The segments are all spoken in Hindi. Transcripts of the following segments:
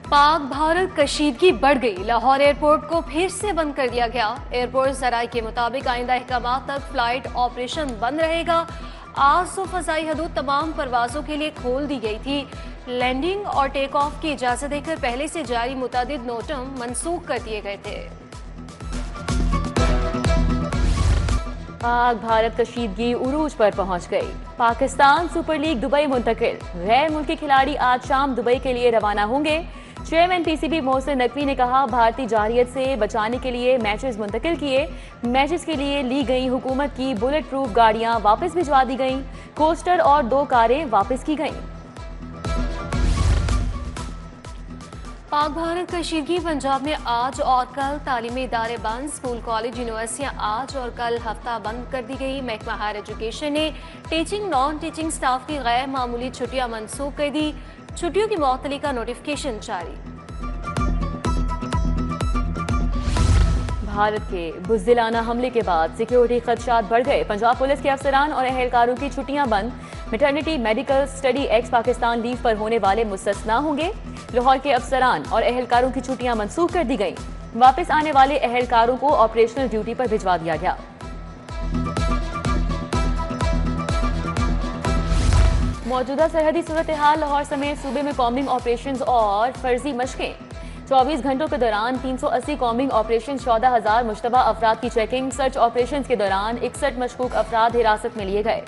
पाक भारत कशीदगी बढ़ गई। लाहौर एयरपोर्ट को फिर से बंद कर दिया गया। एयरपोर्ट जराये के मुताबिक आइंदा अहकाम तक फ्लाइट ऑपरेशन बंद रहेगा। आज तो फजाई हदूद तमाम परवाजों के लिए खोल दी गई थी। लैंडिंग और टेक ऑफ की इजाजत देकर पहले से जारी मुतादिद नोटम मनसूख कर दिए गए थे। पाक भारत कशीदगी उरूज पर पहुंच गई। पाकिस्तान सुपर लीग दुबई मुंतकिल। गैर मुल्की खिलाड़ी आज शाम दुबई के लिए रवाना होंगे। चेयरमैन पीसीबी मोहसिन नकवी ने कहा, भारतीय जारियत से बचाने के लिए मैचेस मुंतकिल किए। मैचेस के लिए ली गई हुकूमत की बुलेट प्रूफ गाड़ियां वापस भिजवा दी गईं। कोस्टर और 2 कारें वापस की गईं। पाक भारत कशीदगी पंजाब में आज और कल तालीमी इदारे बंद। स्कूल कॉलेज यूनिवर्सिटियां आज और कल हफ्ता बंद कर दी गई। महकमा हायर एजुकेशन ने टीचिंग नॉन टीचिंग स्टाफ की गैर मामूली छुट्टियां मनसूख कर दी। छुट्टियों की मुअत्तली का नोटिफिकेशन जारी। भारत के बुज़दिलाना हमले के बाद सिक्योरिटी खदशात बढ़ गए। पंजाब पुलिस के अफसरान और एहलकारों की छुट्टियां बंद। Maternity, medical, study x Pakistan leave पर होने वाले मुस्तस्ना होंगे। लाहौर के अफसरान और एहलकारों की छुट्टियां मनसूख कर दी गईं। वापस आने वाले एहलकारों को ऑपरेशनल ड्यूटी पर भिजवा दिया गया। मौजूदा सरहदी सूरत हाल लाहौर समेत सूबे में कॉम्बिंग ऑपरेशंस और फर्जी मशकें। 24 घंटों के दौरान 380 कॉम्बिंग ऑपरेशन, 14,000 मुश्तबा अफराद की चेकिंग। सर्च ऑपरेशन के दौरान 61 मशकूक अफराद हिरासत में लिए गए।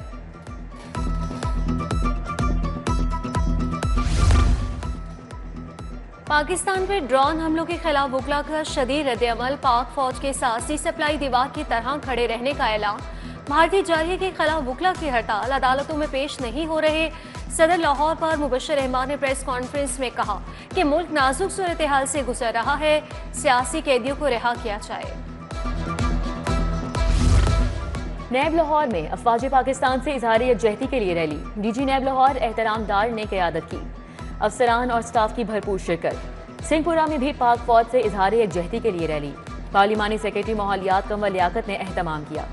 पाकिस्तान पर ड्रोन हमलों के खिलाफ वकला का शदीद रद्द-ए-अमल। पाक फौज के साथ सी सप्लाई दीवार की तरह खड़े रहने का ऐलान। भारतीय जारिया के खिलाफ वकला की हड़ताल, अदालतों में पेश नहीं हो रहे। सदर लाहौर पर मुबश्शिर रहमान ने प्रेस कॉन्फ्रेंस में कहा कि मुल्क नाजुक सूरत हाल से गुजर रहा है, सियासी कैदियों को रिहा किया जाए। नैब लाहौर में अफवाज पाकिस्तान से इजहार यकजहती के लिए रैली। डीजी नैब लाहौर एहतराम डार ने क़यादत की। अफसरान और स्टाफ की भरपूर शिरकत। सिंहपुरा में भी पाक फौज से इजहार यकजहती के लिए रैली। पार्लिमानी सेक्रेटरी माहौलियात कमर लियाकत ने एहतमाम किया।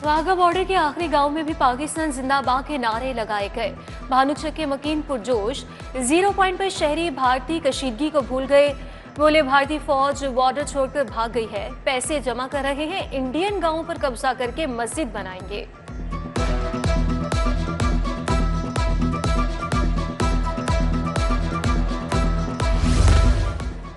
वाघा बॉर्डर के आखिरी गांव में भी पाकिस्तान जिंदाबाद के नारे लगाए गए। भानुचक के मकीन पुरजोश। 0 पॉइंट पर शहरी भारतीय कशीदगी को भूल गए। बोले, भारतीय फौज बॉर्डर छोड़कर भाग गई है, पैसे जमा कर रहे हैं, इंडियन गांवों पर कब्जा करके मस्जिद बनाएंगे।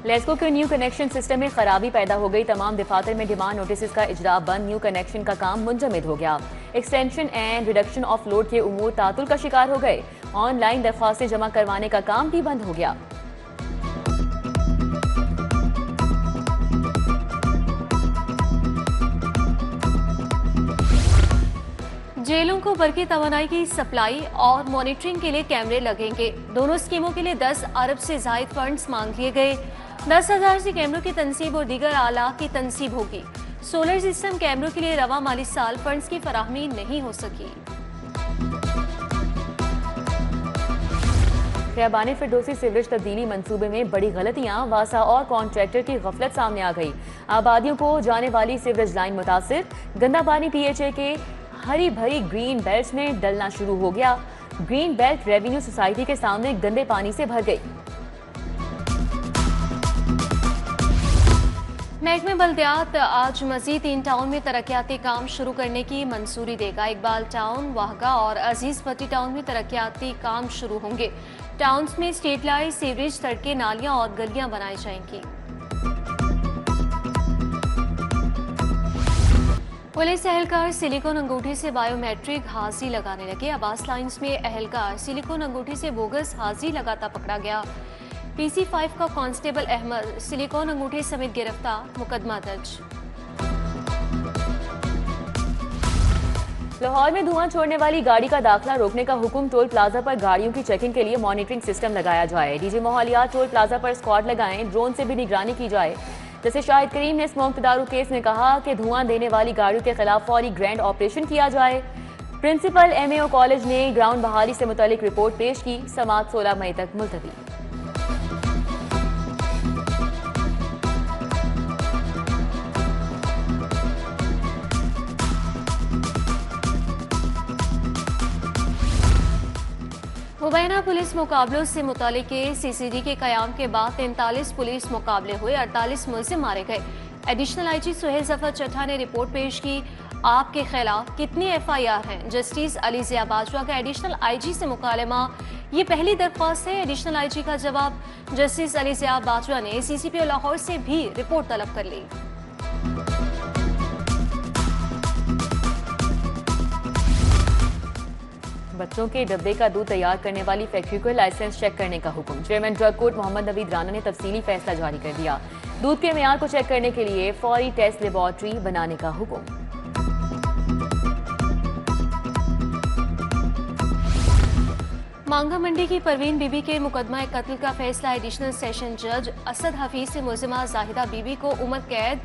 लेस्को के न्यू कनेक्शन सिस्टम में खराबी पैदा हो गई। तमाम दफातर में डिमांड नोटिस का इजरा बंद। न्यू कनेक्शन का काम मुंजमद हो गया। Extension and reduction of load के उमूर तातुल का शिकार हो गए। ऑनलाइन दरख्वास्तें जमा करवाने का काम भी बंद हो गया। जेलों को बरकी तवानाई की सप्लाई और मॉनिटरिंग के लिए कैमरे लगेंगे। दोनों स्कीमों के लिए 10 अरब से जायद फंड्स मांग लिए गए। 10,000 से कैमरों की तनसीब और दीगर आला की तनसीब होगी। सोलर सिस्टम कैमरों के लिए रवा माली साल फंड्स की फराहमी नहीं हो सकी। खियाबानी फिरदौसी सीवरेज तब्दीली मंसूबे में बड़ी गलतियां। वासा और कॉन्ट्रैक्टर की गफलत सामने आ गई। आबादियों को जाने वाली सीवरेज लाइन मुतासिर। गंदा पानी PHA के हरी भरी ग्रीन बेल्ट में डलना शुरू हो गया। ग्रीन बेल्ट रेवेन्यू सोसाइटी के सामने गंदे पानी से भर गई। महकमे बल्दियात आज मजीद 3 टाउन में तरक्याती काम शुरू करने की मंजूरी देगा। इकबाल टाउन, वाहगा और अजीज पट्टी टाउन में तरक्याती काम शुरू होंगे। टाउन्स में स्ट्रीट लाइट, सीवरेज, सड़कें, नालियां और गलियां बनाई जाएंगी। पुलिस एहलकार सिलिकॉन अंगूठी से बायोमेट्रिक हाजिरी लगाने लगे। आवास लाइन्स में एहलकार सिलिकॉन अंगूठी से बोगस हाजिरी लगाता पकड़ा गया। PC5 का कांस्टेबल अहमद सिलिकॉन अंगूठी समेत गिरफ्तार, मुकदमा दर्ज। लाहौर में धुआं छोड़ने वाली गाड़ी का दाखिला रोकने का हुक्म। टोल प्लाजा पर गाड़ियों की चेकिंग के लिए मॉनिटरिंग सिस्टम लगाया जाए। डीजी माहौलियात टोल प्लाजा पर स्क्वाड लगाएं। ड्रोन से भी निगरानी की जाए। जैसे शाहिद करीम ने स्मोक तदारू केस में कहा कि धुआं देने वाली गाड़ियों के खिलाफ फौरी ग्रैंड ऑपरेशन किया जाए। प्रिंसिपल MAO कॉलेज ने ग्राउंड बहाली से मुतालिक रिपोर्ट पेश की। समाअत 16 मई तक मुलतवी। मुबैना पुलिस मुकाबलों से मुतालिक CCD के कयाम के बाद 43 पुलिस मुकाबले हुए, 48 मुलजिम मारे गए। एडिशनल IG सुहेल जफर चट्टा ने रिपोर्ट पेश की। आपके खिलाफ कितनी FIR हैं? जस्टिस अली ज़िया बाजवा का एडिशनल IG से मुकालमा, ये पहली दरख्वास्त है। एडिशनल IG का जवाब, जस्टिस अली ज़िया बाजवा ने CCP लाहौर से भी रिपोर्ट तलब कर ली। बच्चों के डब्बे का दूध तैयार करने वाली फैक्ट्री को लाइसेंस चेक करने का हुक्म। Chairman drug court Mohammad Naveed Rana ने तफसीली फैसला जारी कर दिया। दूध के मेयार को चेक करने के लिए फौरी टेस्ट लेबॉर्ट्री बनाने का हुक्म। मांगा मंडी की परवीन बीबी के मुकदमा कत्ल का फैसला एडिशनल सेशन जज असद हफीज से मुलजिमा जाहिदा बीबी को उम्र कैद,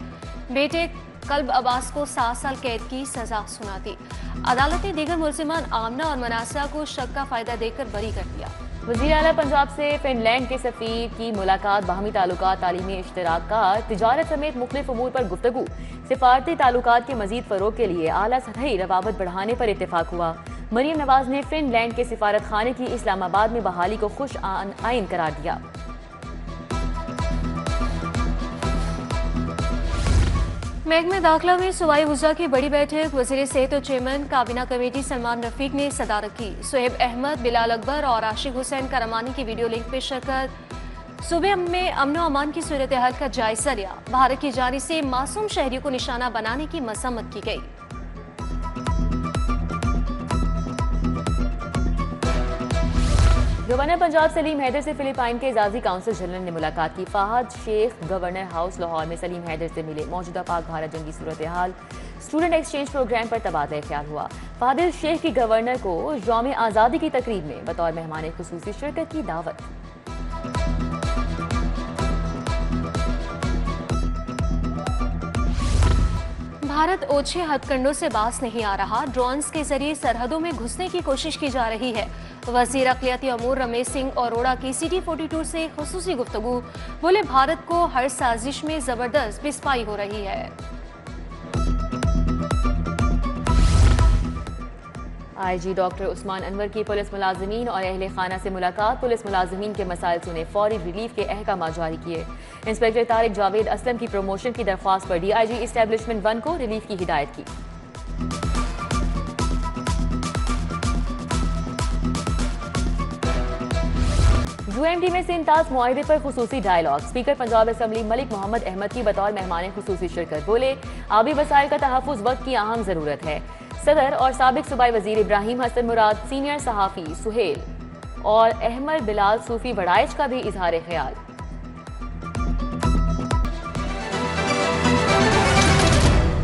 बेटे कल्ब अब्बास को 7 साल कैद की सजा सुना दी। अदालत ने दीगर मुलजिमान आमना और मनासा को शक का फायदा देकर बरी कर दिया। वज़ीर आला पंजाब से फिनलैंड के सफीर की मुलाकात, बाहमी ताल्लुकात, तालीमी इश्तराकात, तिजारत समेत मुख्तलिफ उमूर पर गुफ्तगू। सिफारती ताल्लुकात के मजीद फरोग के लिए आला सतही रवाबत बढ़ाने पर इत्तेफाक हुआ। मरियम नवाज ने फिनलैंड के सिफारत खाने की इस्लामाबाद में बहाली को खुश आइन करार दिया। महकमे दाखिला में सूबाई वज़रा की बड़ी बैठक, वज़ीर सेहत और चेयरमैन काबीना कमेटी सलमान रफीक ने सदारत की। सुहेब अहमद, बिलाल अकबर और आशिक हुसैन करमानी की वीडियो लिंक पे शिरकत। सूबे में अमन और अमान की सूरत हाल का जायजा लिया। भारत की जानिब से मासूम शहरियों को निशाना बनाने की मजम्मत की गई। गवर्नर पंजाब सलीम हैदर से फिलिपाइन के एजाजी काउंसिल जनरल ने मुलाकात की। फाहद शेख गवर्नर हाउस लाहौर में सलीम हैदर से मिले। मौजूदा पाक भारत जंगी सूरत हाल, स्टूडेंट एक्सचेंज प्रोग्राम पर तबादला ख्याल हुआ। फादिल शेख की गवर्नर को यौम आज़ादी की तकरीब में बतौर मेहमान खुसूसी शिरकत की दावत। भारत ओछे हथकंडों से बाज नहीं आ रहा। ड्रोन्स के जरिए सरहदों में घुसने की कोशिश की जा रही है। वजीर अक़लियती अमूर रमेश सिंह अरोड़ा की CT42 से खुसूसी गुफ्तगू, बोले भारत को हर साजिश में जबरदस्त पिसपाई हो रही है। IG डॉक्टर उस्मान अनवर की पुलिस मुलाजिमीन और अहले खाना से मुलाकात। पुलिस मुलाजिमीन के मसाइल सुने, फौरी रिलीफ के अहकाम जारी किए। इंस्पेक्टर तारिक जावेद असलम की प्रमोशन की दरख्वास्त पर DIG इस्टेब्लिशमेंट 1 को रिलीफ की हिदायत की। UMD में सिंताज मुआहिदे पर खुसूसी dialogue. Speaker Punjab assembly Malik Mohammad Ahmad की बतौर मेहमान खुसूसी शिरकत, बोले आबी वसाइल का तहफ़्फ़ुज़ वक्त की अहम ज़रूरत है। सदर और साबिक सूबाई वजीर इब्राहिम हसन मुराद, सीनियर सहाफ़ी सुहेल और अहमद बिलाल सूफी वड़ाइच का भी इजहार ख्याल।